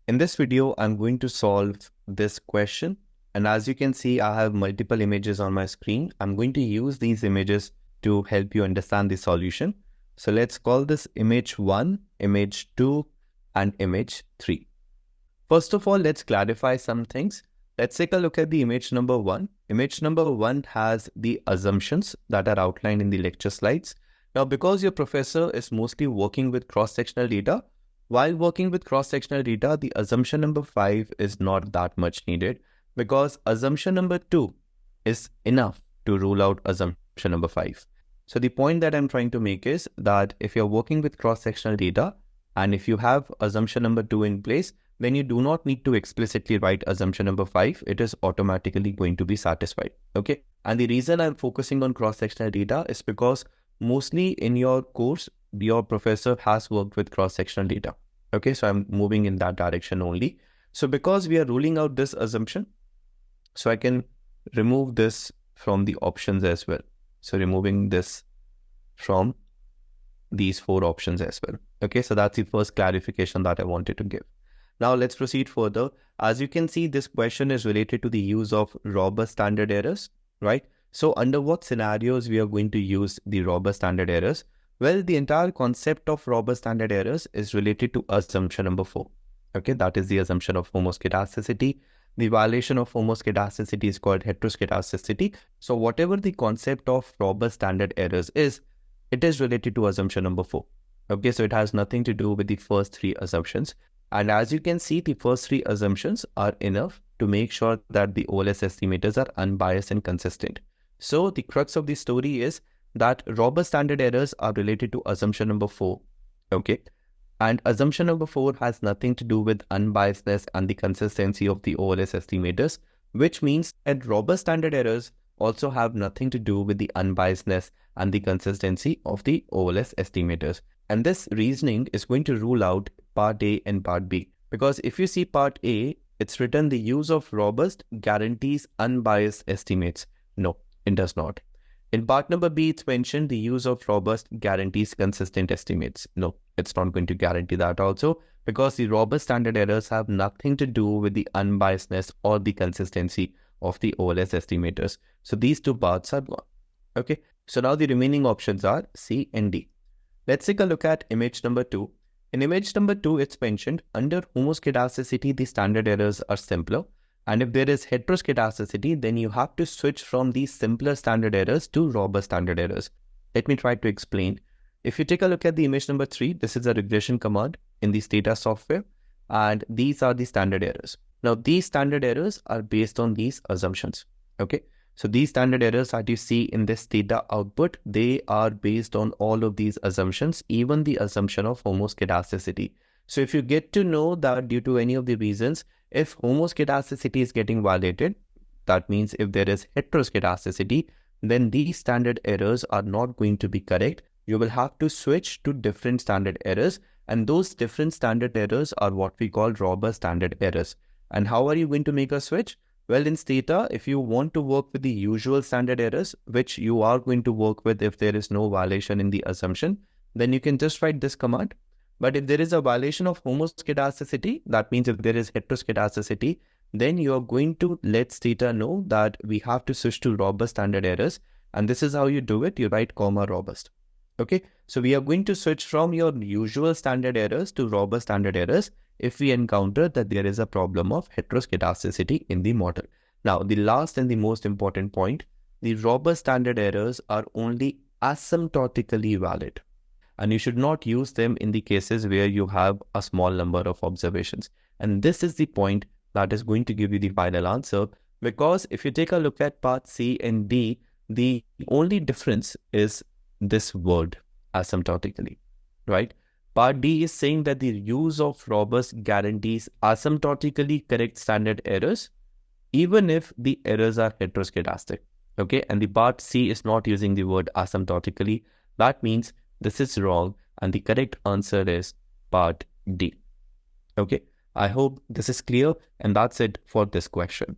In this video, I'm going to solve this question. And as you can see, I have multiple images on my screen. I'm going to use these images to help you understand the solution. So let's call this image 1, image 2, and image 3. First of all, let's clarify some things. Let's take a look at the image number 1. Image number 1 has the assumptions that are outlined in the lecture slides. Now, because your professor is mostly working with cross-sectional data, while working with cross-sectional data, the assumption number 5 is not that much needed because assumption number 2 is enough to rule out assumption number 5. So the point that I'm trying to make is that if you're working with cross-sectional data and if you have assumption number 2 in place, then you do not need to explicitly write assumption number 5. It is automatically going to be satisfied. Okay. And the reason I'm focusing on cross-sectional data is because mostly in your course, your professor has worked with cross-sectional data. Okay, so I'm moving in that direction only. So because we are ruling out this assumption, so I can remove this from the options as well. So removing this from these 4 options as well. Okay, so that's the first clarification that I wanted to give. Now let's proceed further. As you can see, this question is related to the use of robust standard errors, right? So under what scenarios we are going to use the robust standard errors? Well, the entire concept of robust standard errors is related to assumption number 4. Okay, that is the assumption of homoskedasticity. The violation of homoskedasticity is called heteroskedasticity. So whatever the concept of robust standard errors is, it is related to assumption number 4. Okay, so it has nothing to do with the first 3 assumptions. And as you can see, the first 3 assumptions are enough to make sure that the OLS estimators are unbiased and consistent. So the crux of the story is that robust standard errors are related to assumption number 4, okay? And assumption number 4 has nothing to do with unbiasedness and the consistency of the OLS estimators, which means that robust standard errors also have nothing to do with the unbiasedness and the consistency of the OLS estimators. And this reasoning is going to rule out part A and part B. Because if you see part A, it's written the use of robust guarantees unbiased estimates. No, it does not. In part number B, it's mentioned the use of robust guarantees consistent estimates. No, it's not going to guarantee that also because the robust standard errors have nothing to do with the unbiasedness or the consistency of the OLS estimators. So these 2 parts are gone. Okay, so now the remaining options are C and D. Let's take a look at image number 2. In image number 2, it's mentioned under homoskedasticity, the standard errors are simpler. And if there is heteroskedasticity, then you have to switch from these simpler standard errors to robust standard errors. Let me try to explain. If you take a look at the image number 3, this is a regression command in the data software, and these are the standard errors. Now, these standard errors are based on these assumptions. Okay, so these standard errors that you see in this data output, they are based on all of these assumptions, even the assumption of homoskedasticity. So if you get to know that due to any of the reasons, if homoskedasticity is getting violated, that means if there is heteroskedasticity, then these standard errors are not going to be correct. You will have to switch to different standard errors, and those different standard errors are what we call robust standard errors. And how are you going to make a switch? Well, in Stata, if you want to work with the usual standard errors, which you are going to work with if there is no violation in the assumption, then you can just write this command. But if there is a violation of homoskedasticity, that means if there is heteroskedasticity, then you are going to let Stata know that we have to switch to robust standard errors. And this is how you do it. You write comma robust. Okay, so we are going to switch from your usual standard errors to robust standard errors if we encounter that there is a problem of heteroskedasticity in the model. Now, the last and the most important point, the robust standard errors are only asymptotically valid. And you should not use them in the cases where you have a small number of observations. And this is the point that is going to give you the final answer, because if you take a look at part C and D, the only difference is this word asymptotically, right? Part D is saying that the use of robust guarantees asymptotically correct standard errors, even if the errors are heteroskedastic. Okay, and the part C is not using the word asymptotically. That means this is wrong, and the correct answer is part D. Okay, I hope this is clear, and that's it for this question.